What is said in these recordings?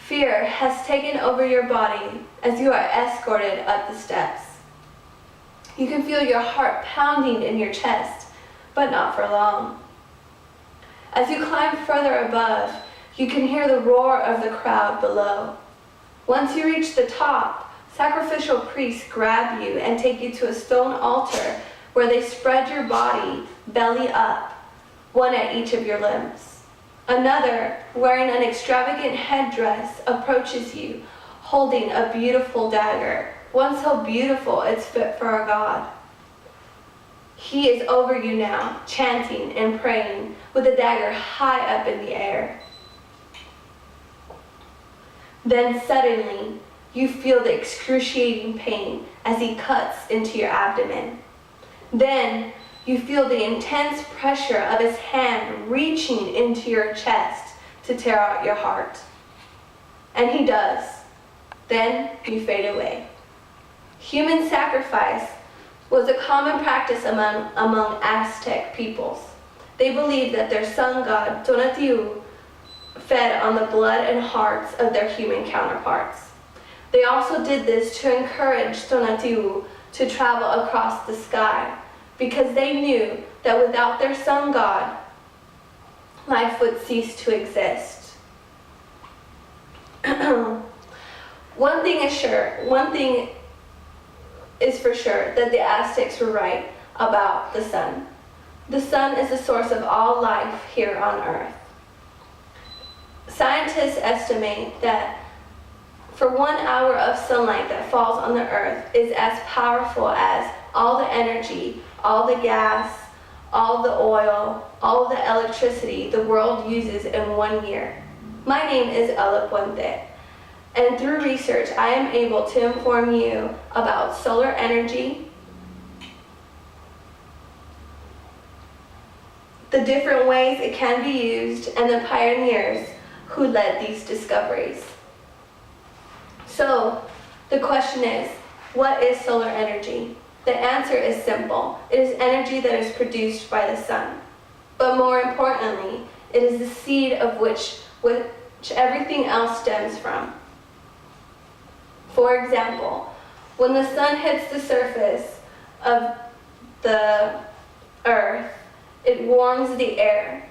Fear has taken over your body as you are escorted up the steps. You can feel your heart pounding in your chest, but not for long. As you climb further above, you can hear the roar of the crowd below. Once you reach the top, sacrificial priests grab you and take you to a stone altar where they spread your body belly up, one at each of your limbs. Another, wearing an extravagant headdress, approaches you, holding a beautiful dagger, one so beautiful it's fit for a god. He is over you now, chanting and praying, with a dagger high up in the air. Then suddenly, you feel the excruciating pain as he cuts into your abdomen. Then, you feel the intense pressure of his hand reaching into your chest to tear out your heart. And he does. Then you fade away. Human sacrifice was a common practice among Aztec peoples. They believed that their sun god, Tonatiuh, fed on the blood and hearts of their human counterparts. They also did this to encourage Tonatiuh to travel across the sky, because they knew that without their sun god, life would cease to exist. One thing is for sure, that the Aztecs were right about the sun. The sun is the source of all life here on Earth. Scientists estimate that for 1 hour of sunlight that falls on the Earth is as powerful as all the energy, all the gas, all the oil, all the electricity the world uses in 1 year. My name is Ella Puente, and through research I am able to inform you about solar energy, the different ways it can be used, and the pioneers who led these discoveries. So, the question is, what is solar energy? The answer is simple. It is energy that is produced by the sun. But more importantly, it is the seed of which everything else stems from. For example, when the sun hits the surface of the earth, it warms the air.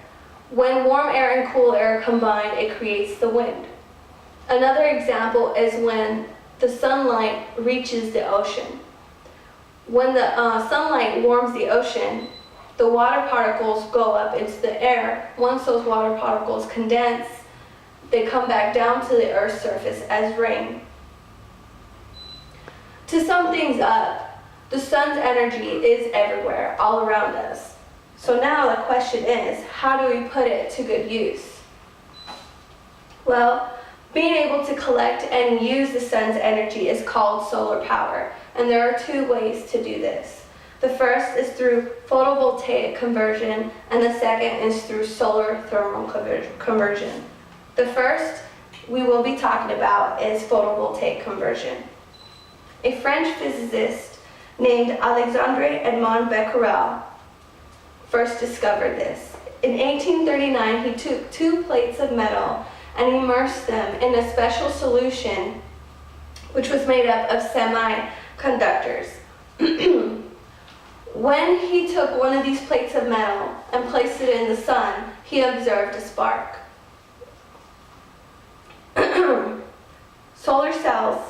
When warm air and cool air combine, it creates the wind. Another example is when the sunlight reaches the ocean. When the sunlight warms the ocean, the water particles go up into the air. Once those water particles condense, they come back down to the Earth's surface as rain. To sum things up, the sun's energy is everywhere, all around us. So now the question is, how do we put it to good use? Well, being able to collect and use the sun's energy is called solar power, and there are 2 ways to do this. The first is through photovoltaic conversion, and the second is through solar thermal conversion. The first we will be talking about is photovoltaic conversion. A French physicist named Alexandre Edmond Becquerel first discovered this. In 1839, he took 2 plates of metal and immersed them in a special solution which was made up of semiconductors. When he took one of these plates of metal and placed it in the sun, he observed a spark. Solar cells.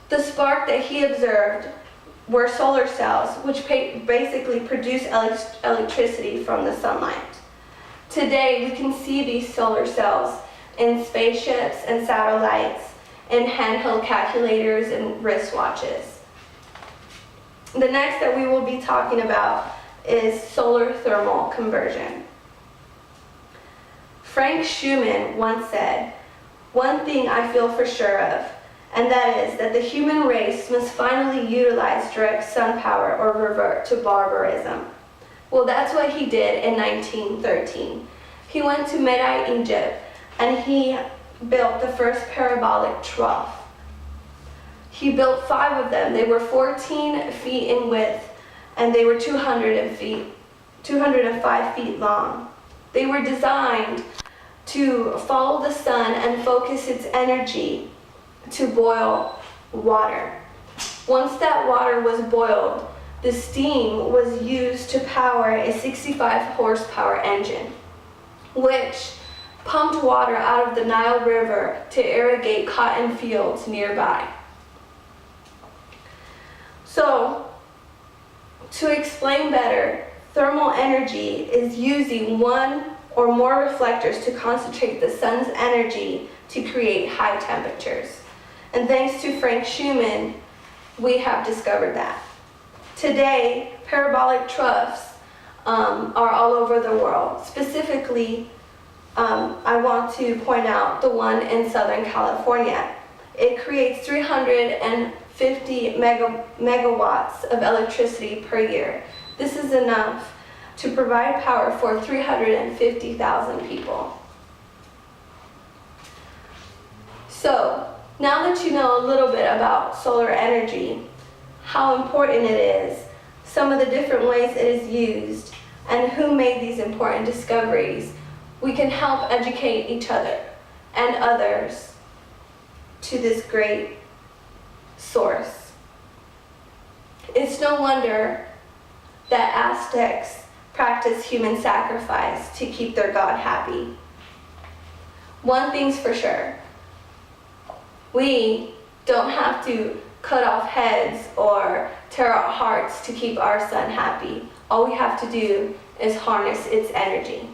The spark that he observed were solar cells, which basically produce electricity from the sunlight. Today, we can see these solar cells in spaceships and satellites, in handheld calculators and wristwatches. The next that we will be talking about is solar thermal conversion. Frank Schumann once said, "One thing I feel for sure of, and that is that the human race must finally utilize direct sun power or revert to barbarism." Well, that's what he did in 1913. He went to Medai, Egypt, and he built the first parabolic trough. He built 5 of them. They were 14 feet in width, and they were 205 feet long. They were designed to follow the sun and focus its energy to boil water. Once that water was boiled, the steam was used to power a 65 horsepower engine, which pumped water out of the Nile River to irrigate cotton fields nearby. So, to explain better, thermal energy is using one or more reflectors to concentrate the sun's energy to create high temperatures. And thanks to Frank Schumann, we have discovered that. Today, parabolic troughs are all over the world. Specifically, I want to point out the one in Southern California. It creates 350 megawatts of electricity per year. This is enough to provide power for 350,000 people. So, now that you know a little bit about solar energy, how important it is, some of the different ways it is used, and who made these important discoveries, we can help educate each other and others to this great source. It's no wonder that Aztecs practiced human sacrifice to keep their god happy. One thing's for sure, we don't have to cut off heads or tear out hearts to keep our sun happy. All we have to do is harness its energy.